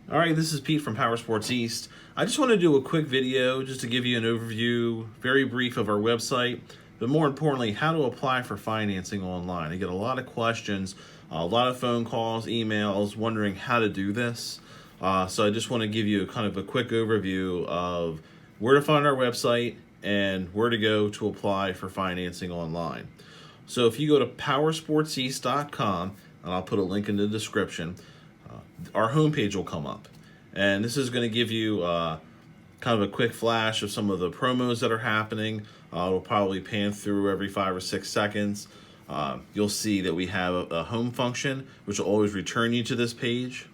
All right, this is Pete from Powersports East. I just want to do a quick video just to give you an overview, very brief, of our website, but more importantly, how to apply for financing online. I get a lot of questions, a lot of phone calls, emails, wondering how to do this. So I just want to give you kind of a quick overview of where to find our website and where to go to apply for financing online. So if you go to powersportseast.com, and I'll put a link in the description, our homepage will come up. And this is going to give you kind of a quick flash of some of the promos that are happening. It'll probably pan through every 5 or 6 seconds. You'll see that we have a home function, which will always return you to this page.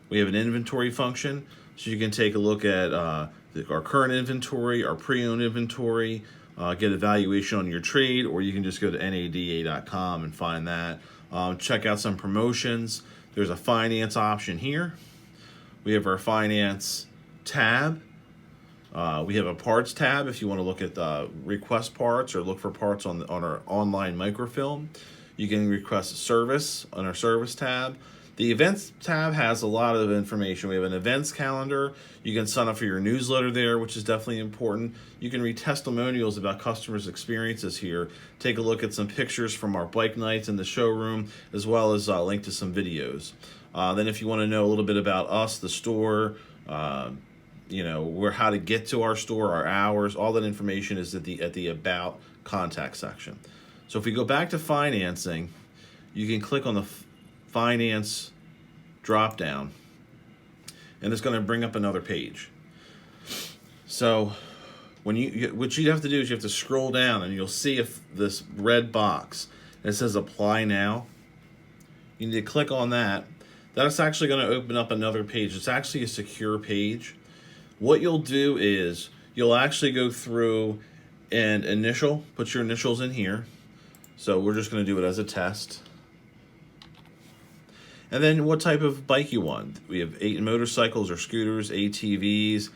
We have an inventory function, so you can take a look at our current inventory, our pre-owned inventory, get a valuation on your trade, or you can just go to nada.com and find that. Check out some promotions. There's a finance option here. We have our finance tab. We have a parts tab if you want to look at request parts or look for parts on our online microfilm. You can request a service on our service tab. The events tab has a lot of information. We have an events calendar. You can sign up for your newsletter there, which is definitely important. You can read testimonials about customers' experiences here. Take a look at some pictures from our bike nights in the showroom, as well as a link to some videos. Then if you want to know a little bit about us, the store, how to get to our store, our hours, all that information is at the About contact section. So if we go back to financing, you can click on the Finance drop down, and it's going to bring up another page. So what you have to do is you have to scroll down, and you'll see if this red box that says Apply Now. You need to click on that. That's actually going to open up another page. It's actually a secure page. What you'll do is you'll actually go through and put your initials in here. So we're just going to do it as a test. And then what type of bike you want. We have 8 motorcycles or scooters, ATVs,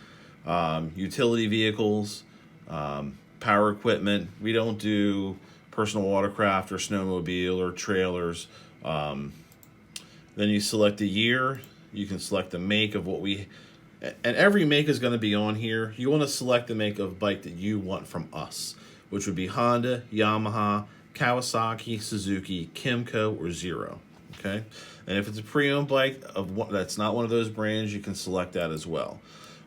utility vehicles, power equipment. We don't do personal watercraft or snowmobile or trailers. Then you select the year. You can select the make of and every make is going to be on here. You want to select the make of bike that you want from us, which would be Honda, Yamaha, Kawasaki, Suzuki, Kymco, or Zero. Okay, and if it's a pre-owned bike that's not one of those brands, you can select that as well.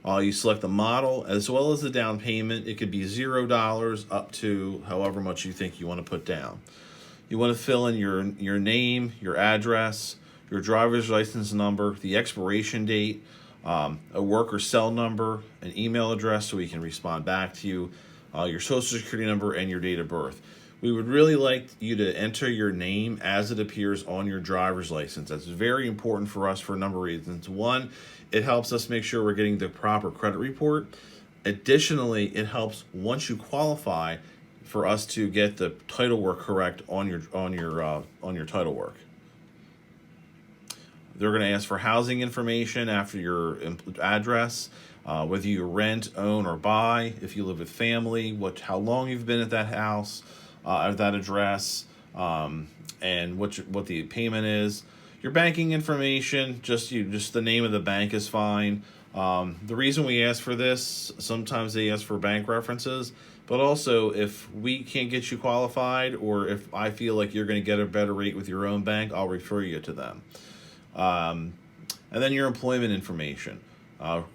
You select the model as well as the down payment. It could be $0 up to however much you think you want to put down. You want to fill in your name, your address, your driver's license number, the expiration date, a work or cell number, an email address so we can respond back to you, your social security number, and your date of birth. We would really like you to enter your name as it appears on your driver's license. That's very important for us for a number of reasons. One, it helps us make sure we're getting the proper credit report. Additionally, it helps once you qualify for us to get the title work correct on your title work. They're going to ask for housing information after your address, whether you rent, own, or buy, if you live with family, how long you've been at that house, at that address, and what the payment is. Your banking information, just the name of the bank is fine. The reason we ask for this, sometimes they ask for bank references, but also if we can't get you qualified, or if I feel like you're going to get a better rate with your own bank, I'll refer you to them. And then your employment information.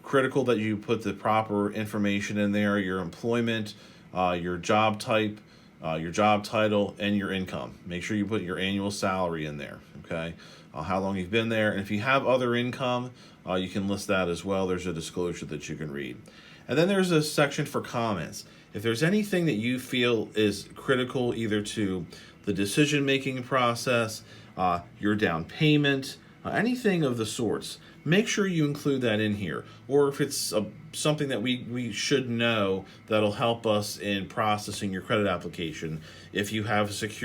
Critical that you put the proper information in there, your employment, your job type, your job title, and your income. Make sure you put your annual salary in there, okay? How long you've been there. And if you have other income, you can list that as well. There's a disclosure that you can read. And then there's a section for comments. If there's anything that you feel is critical either to the decision-making process, your down payment, anything of the sorts, make sure you include that in here. Or if it's something that we should know that'll help us in processing your credit application. If you have if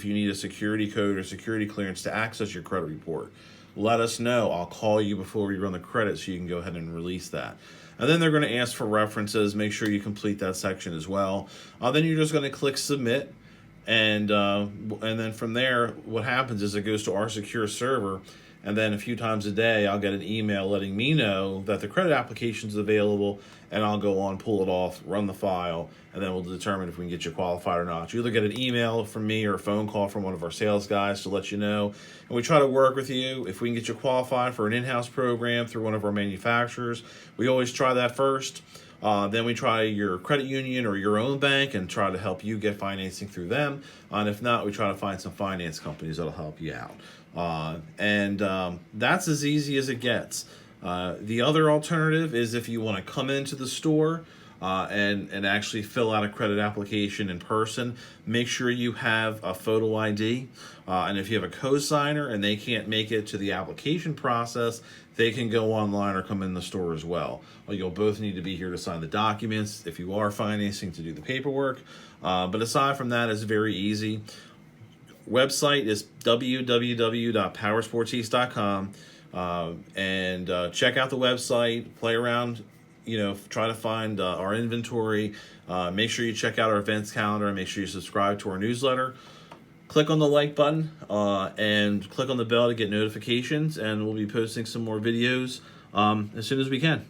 you need a security code or security clearance to access your credit report, let us know. I'll call you before we run the credit so you can go ahead and release that. And then they're going to ask for references. Make sure you complete that section as well. Then you're just going to click submit. And then from there, what happens is it goes to our secure server, and then a few times a day I'll get an email letting me know that the credit application is available, and I'll go on, pull it off, run the file, and then we'll determine if we can get you qualified or not. You either get an email from me or a phone call from one of our sales guys to let you know, and we try to work with you. If we can get you qualified for an in-house program through one of our manufacturers, we always try that first. Then we try your credit union or your own bank and try to help you get financing through them. And if not, we try to find some finance companies that'll help you out. That's as easy as it gets. The other alternative is if you want to come into the store and actually fill out a credit application in person, make sure you have a photo ID. And if you have a co-signer and they can't make it to the application process, they can go online or come in the store as well. You'll both need to be here to sign the documents if you are financing, to do the paperwork. But aside from that, it's very easy. Website is www.powersportseast.com. Check out the website, play around, try to find our inventory. Make sure you check out our events calendar, and make sure you subscribe to our newsletter. Click on the like button and click on the bell to get notifications, and we'll be posting some more videos as soon as we can.